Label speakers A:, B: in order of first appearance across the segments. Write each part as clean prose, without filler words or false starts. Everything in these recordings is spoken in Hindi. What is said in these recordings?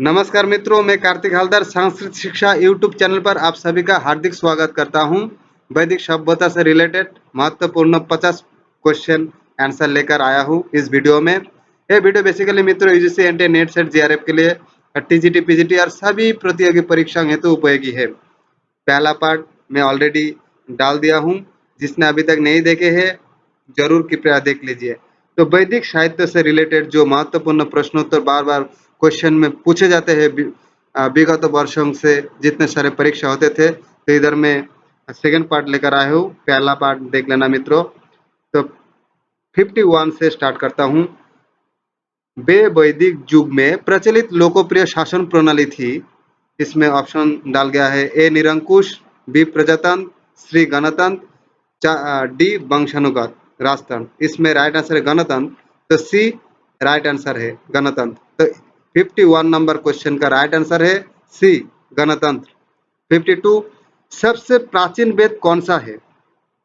A: नमस्कार मित्रों, मैं कार्तिक हलदर संस्कृत शिक्षा यूट्यूब चैनल पर आप सभी का हार्दिक स्वागत करता हूं। वैदिक सभ्यता से रिलेटेड महत्वपूर्ण 50 क्वेश्चन आंसर लेकर आया हूं इस वीडियो में। ये वीडियो बेसिकली मित्रों UGC NTA net set GRF के लिए टीजीटी पीजीटी और सभी प्रतियोगी परीक्षाओं हेतु उपयोगी है। पहला पार्ट मैं ऑलरेडी डाल दिया हूं, जिसने अभी तक नहीं देखे हैं जरूर कृपया देख लीजिए। तो वैदिक साहित्य से रिलेटेड जो महत्वपूर्ण प्रश्नोत्तर बार बार क्वेश्चन में पूछे जाते हैं विगत वर्षों से जितने सारे परीक्षा होते थे, तो इधर मैं सेकंड पार्ट लेकर आया हूँ। पहला पार्ट देख लेना मित्रों। तो 51 से स्टार्ट करता हूँ। वे वैदिक युग में प्रचलित लोकप्रिय शासन प्रणाली थी। इसमें ऑप्शन डाल गया है ए निरंकुश, बी प्रजातंत्र, सी गणतंत्र, डी वंशानुगत राजतंत्र। इसमें राइट आंसर है गणतंत्र, तो सी राइट आंसर है गणतंत्र। तो 51 नंबर क्वेश्चन का राइट आंसर है सी गणतंत्र। 52 सबसे प्राचीन वेद कौन सा है?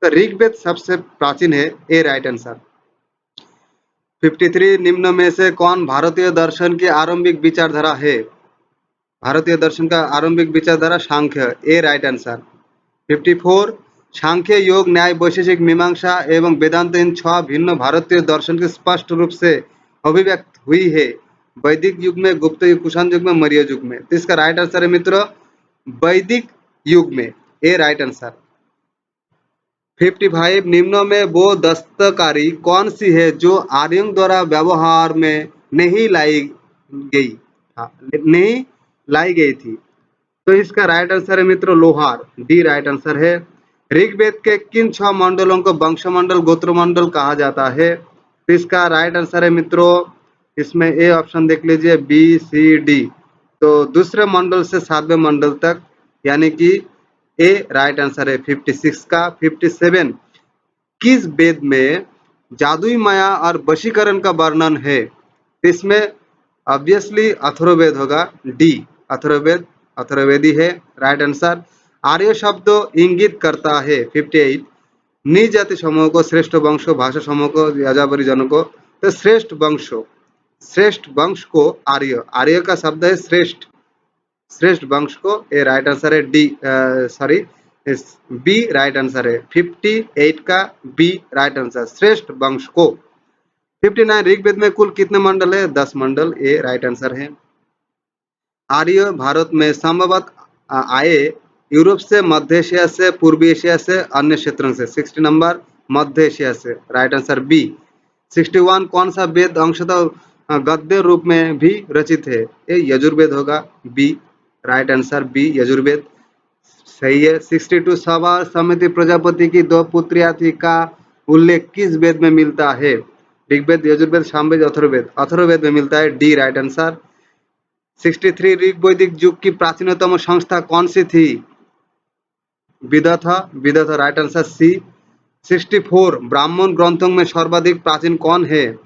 A: तो ऋग्वेद सबसे प्राचीन है, ए राइट आंसर। 53 निम्न में से कौन भारतीय दर्शन की आरंभिक विचारधारा है? भारतीय दर्शन का आरंभिक विचारधारा सांख्य, ए राइट आंसर। 54 सांख्य योग न्याय वैशेषिक मीमांसा एवं वेदांत इन 6 भिन्न भारतीय दर्शन की स्पष्ट रूप से अभिव्यक्त हुई है वैदिक युग में, गुप्त युग, कुषाण युग में, मौर्य युग में। तो इसका राइट आंसर है मित्रों वैदिक युग में, ए राइट आंसर। 55 निम्नों में वो दस्तकारी कौन सी है जो आर्यों द्वारा व्यवहार में नहीं लाई गई नहीं लाई गई थी? तो इसका राइट आंसर है मित्रों लोहार, डी राइट आंसर है। ऋग्वेद के किन 6 मंडलों को वंशमंडल गोत्रमंडल कहा जाता है? तो इसका राइट आंसर है मित्रों, इसमें ए ऑप्शन देख लीजिए, बी सी डी। तो दूसरे मंडल से 7वें मंडल तक, यानी कि ए राइट आंसर है 56 का। 57 किस वेद में जादुई माया और वशीकरण का वर्णन है? तो इसमें ऑब्वियसली अथर्ववेद होगा, डी अथर्ववेद, अथर्ववेदी है राइट आंसर। आर्य शब्द इंगित करता है 58 निज जाति समूह को, श्रेष्ठ वंश को, भाषा समूह को, याजावरी जनों को। तो श्रेष्ठ वंश को आर्य, आर्य का शब्द है श्रेष्ठ, श्रेष्ठ वंश को, ए राइट आंसर है D sorry B right answer है 58 का, बी राइट आंसर श्रेष्ठ वंश को। 59 ऋग्वेद में कुल कितने मंडल है? 10 मंडल, ए राइट आंसर है। आर्य भारत में संभवतः आए यूरोप से, मध्य एशिया से, पूर्वी एशिया से, अन्य क्षेत्रों से। 60 नंबर मध्य एशिया से, राइट आंसर बी। 61 कौन सा वेद अंशतः गद्य रूप में भी रचित है? ये यजुर्वेद होगा, B right answer, B Yajurveda सही है। 62 सभा समिति प्रजापति की 2 पुत्रियां थी का उल्लेख किस वेद में मिलता है? ऋग्वेद, यजुर्वेद, सामवेद, अथर्ववेद? अथर्ववेद में मिलता है, डी राइट आंसर। 63 ऋग वैदिक युग की प्राचीनतम संस्था कौन सी थी? विदथा, विदथा राइट आंसर सी। 64 ब्राह्मण ग्रंथों में सर्वाधिक प्राचीन कौन है?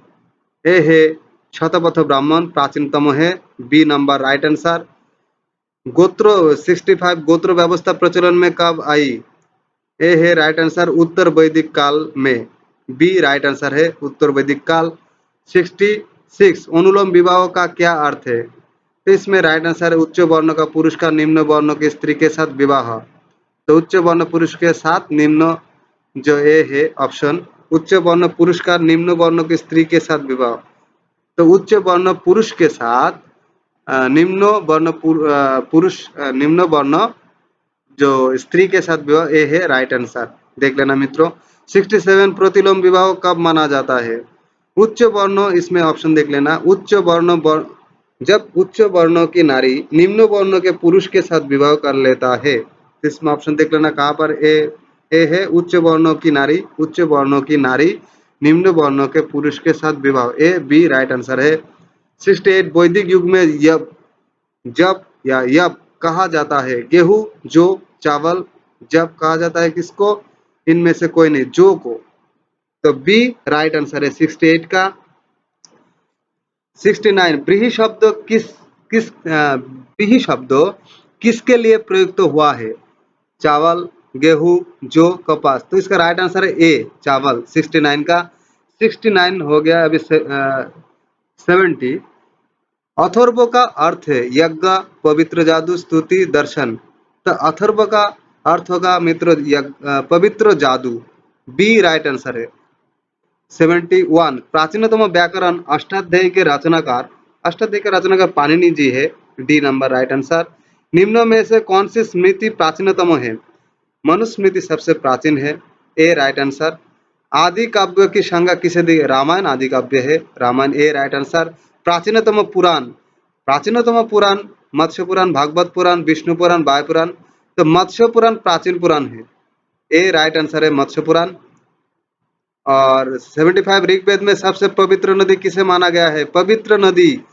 A: ए है शतपथ ब्राह्मण प्राचीनतम है, बी नंबर राइट आंसर। गोत्र 65 गोत्र व्यवस्था प्रचलन में कब आई? ए है राइट आंसर उत्तर वैदिक काल में, बी राइट आंसर है उत्तर वैदिक काल। 66 अनुलोम विवाह का क्या अर्थ है? तो इसमें राइट आंसर है उच्च वर्ण का पुरुष का निम्न वर्ण के स्त्री के साथ विवाह। तो उच्च वर्ण पुरुष के साथ निम्न, जो ए है ऑप्शन, उच्च वर्ण पुरुष का निम्न वर्ण की स्त्री के साथ विवाह। तो उच्च वर्ण पुरुष के साथ निम्न वर्ण पुरुष निम्न वर्ण जो स्त्री के साथ विवाह, ए है राइट आंसर, देख लेना मित्रों। 67 प्रतिलोम विवाह कब माना जाता है? उच्च वर्ण, इसमें ऑप्शन देख लेना, उच्च वर्ण जब उच्च वर्णों की नारी निम्न वर्णों के पुरुष के साथ विवाह कर लेता है। इसमें ऑप्शन देख लेना कहाँ पर, ए है उच्च वर्णों की नारी, उच्च वर्णों की नारी निम्न वर्णों के पुरुष के साथ विवाह, ए बी राइट आंसर है। 68 वैदिक युग में जब या यब कहा जाता है गेहूं, जौ, चावल? जब कहा जाता है किसको? इनमें से कोई नहीं, जौ को। तो बी राइट आंसर है 68 का। 69 ब्रीहि शब्द ब्रीहि शब्द किसके लिए प्रयुक्त हुआ है? चावल, गेहूं, जौ, कपास? तो इसका राइट आंसर है ए चावल, 69 का। 69 हो गया अभी 70। अथर्व का अर्थ है यज्ञ, पवित्र जादू, स्तुति, दर्शन। तो अथर्व का अर्थ होगा मित्र पवित्र जादू। बी राइट आंसर है। 71 प्राचीनतम व्याकरण अष्टाध्यायी के रचनाकार, अष्टाध्यायी के रचनाकार पाणिनि जी है। D number right answer. निम्नों में से कौन सी स्मृति प्राचीनतम है? मनुस्मृति सबसे प्राचीन है। ए राइट आंसर। आदि काव्य की संज्ञा किसे दी? रामायण आदि काव्य है। रामायण ए राइट आंसर। प्राचीनतम पुराण, प्राचीनतम पुराण मत्स्य पुराण, भागवत पुराण, विष्णु पुराण, वायु पुराण। तो मत्स्य पुराण प्राचीन पुराण है। ए राइट आंसर है मत्स्य पुराण। और 75 ऋग्वेद में सबसे पवित्र नदी किसे माना गया है? पवित्र नदी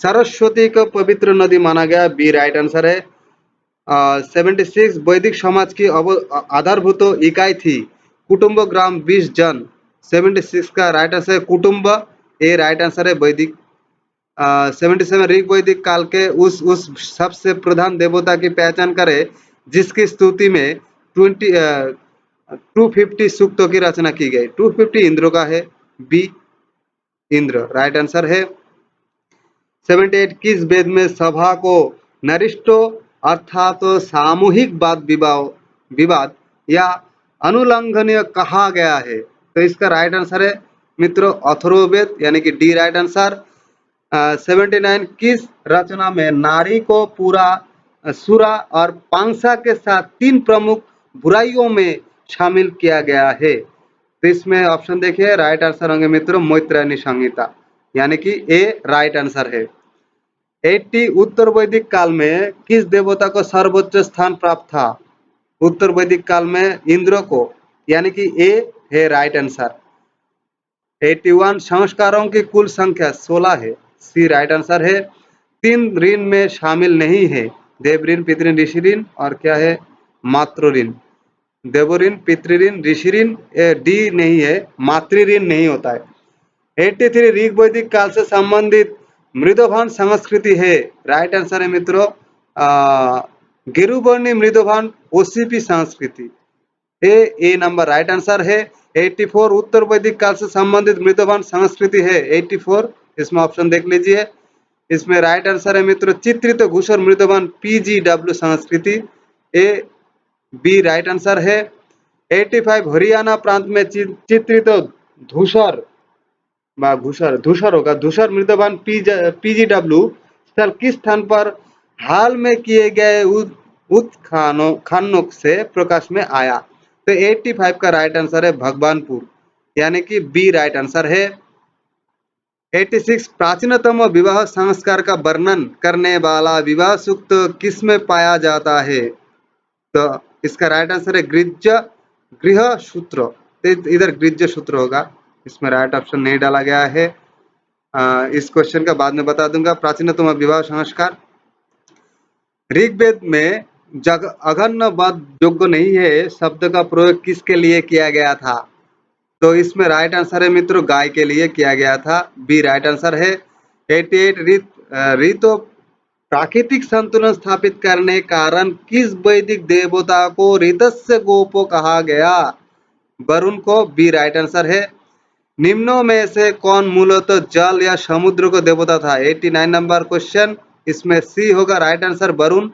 A: सरस्वती को पवित्र नदी माना गया। बी राइट आंसर है। 76 वैदिक समाज की आधारभूत इकाई थी कुटुंब, ग्राम, 20 जन। 76 का राइट आंसर है कुटुंब। ए राइट आंसर है वैदिक। 77 ऋग वैदिक काल के उस सबसे प्रधान देवता की पहचान करे जिसकी स्तुति में 250 सूक्तों की रचना की गई। 250 इंद्र का है। बी इंद्र राइट आंसर है। 78 किस वेद में सभा को नरिष्टो अर्थात तो सामूहिक वाद विवाद या अनुल्लंघनीय कहा गया है? तो इसका राइट आंसर है मित्रों अथर्ववेद, यानी कि डी राइट आंसर। 79 किस रचना में नारी को पूरा सुरा और पांसा के साथ 3 प्रमुख बुराइयों में शामिल किया गया है? तो इसमें ऑप्शन देखिए, राइट आंसर होंगे मित्रों मैत्रेयी संहिता, यानी कि ए राइट आंसर है। 80 उत्तर वैदिक काल में किस देवता को सर्वोच्च स्थान प्राप्त था? उत्तर वैदिक काल में इंद्र को, यानी कि ए है राइट आंसर। 81 संस्कारों की कुल संख्या 16 है। सी राइट आंसर है। 3 ऋण में शामिल नहीं है, देव ऋण, पितृ ऋण, ऋषि ऋण, और क्या है मातृ ऋण। देव ऋण, पितृ ऋण, ऋषि ऋण, डी नहीं है, मातृ ऋण नहीं होता है। 83 ऋग वैदिक काल से संबंधित मृदोभान संस्कृति है। राइट आंसर है मित्रों गिरुवर्णी मृदोभान ओसीपी संस्कृति। ए नंबर राइट आंसर है। 84 उत्तर वैदिक काल से संबंधित मृदोभान संस्कृति है। 84 इसमें ऑप्शन देख लीजिए। इसमें राइट आंसर है मित्रों चित्रित घूसर मृदोभान पीजीडब्ल्यू संस्कृति। ए बी राइट आंसर है। 85 हरियाणा प्रांत में चित्रित धूसर धूसर होगा, धूसर मृदोभान पीजीडब्ल्यू स्थल किस स्थान पर हाल में किए गए उत्खननों से प्रकाश में आया? तो 85 का राइट आंसर है भगवानपुर, यानी कि बी राइट आंसर है। 86 प्राचीनतम विवाह संस्कार का वर्णन करने वाला विवाह सूक्त किस में पाया जाता है? तो इसका राइट आंसर है गृह सूत्र। इधर गृह सूत्र होगा, इसमें राइट ऑप्शन नहीं डाला गया है। इस क्वेश्चन का बाद में बता दूंगा। प्राचीनतम विवाह संस्कार ऋग्वेद में जग अघन्न वध योग्य नहीं है शब्द का प्रयोग किसके लिए किया गया था? तो इसमें राइट आंसर है मित्रों गाय के लिए किया गया था। बी राइट आंसर है। 88 ऋतु प्राकृतिक संतुलन स्थापित करने कारण किस वैदिक देवता को ऋतस्य गोपो कहा गया? वरुण को। बी राइट आंसर है। निम्नों में से कौन मूलतः जल या समुद्र को देवता था? 89 नंबर क्वेश्चन, इसमें सी होगा राइट आंसर वरुण।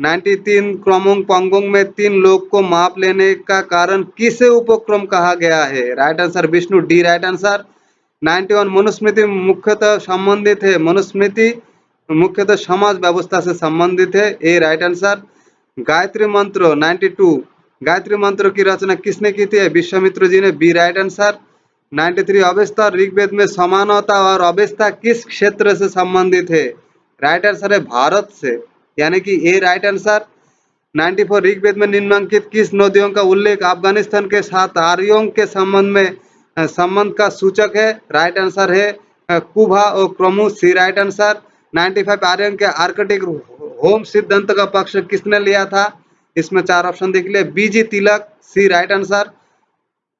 A: 93 क्रमों पंगों में 3 लोग को माप लेने का कारण किसे उपक्रम कहा गया है? Right answer Vishnu. D right answer. 91 Manusmriti मुख्यतः संबंधित है, मनुस्मृति मुख्यतः समाज व्यवस्था से संबंधित है। ए राइट आंसर। गायत्री मंत्र 92 गायत्री मंत्र की रचना किसने की थी? विश्वामित्र जी ने। B right answer. 93 अवस्था ऋग्वेद में समानता और अवस्था किस क्षेत्र से संबंधित है? राइट आंसर है भारत से, यानी कि ए राइट आंसर। 94 ऋग्वेद में निम्नलिखित किस नदियों का उल्लेख अफगानिस्तान के साथ आर्यों के संबंध का सूचक है? राइट आंसर है कुभा और क्रमु। सी राइट आंसर। 95 आर्यों के आर्कटिक होम सिद्धांत का पक्ष किसने लिया था? इसमें 4 ऑप्शन देख लिया। बीजी तिलक। सी राइट आंसर।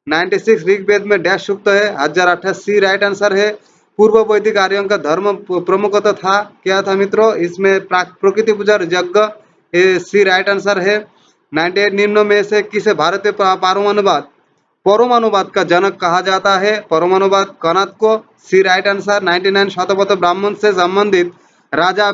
A: 96 ऋग्वेद में डैश सूक्त है 1028। सी राइट आंसर है। पूर्व वैदिक आर्यों का धर्म प्रमुखतः था, क्या था मित्रों? इसमें प्रकृति पूजा यज्ञ। सी राइट आंसर है। 98 निम्नों में से किसे भारतीय परमाणुवाद परमाणुवाद का जनक कहा जाता है? परमाणुवाद कनद को। सी राइट आंसर। 99 शतपथ ब्राह्मण से संबंधित राजा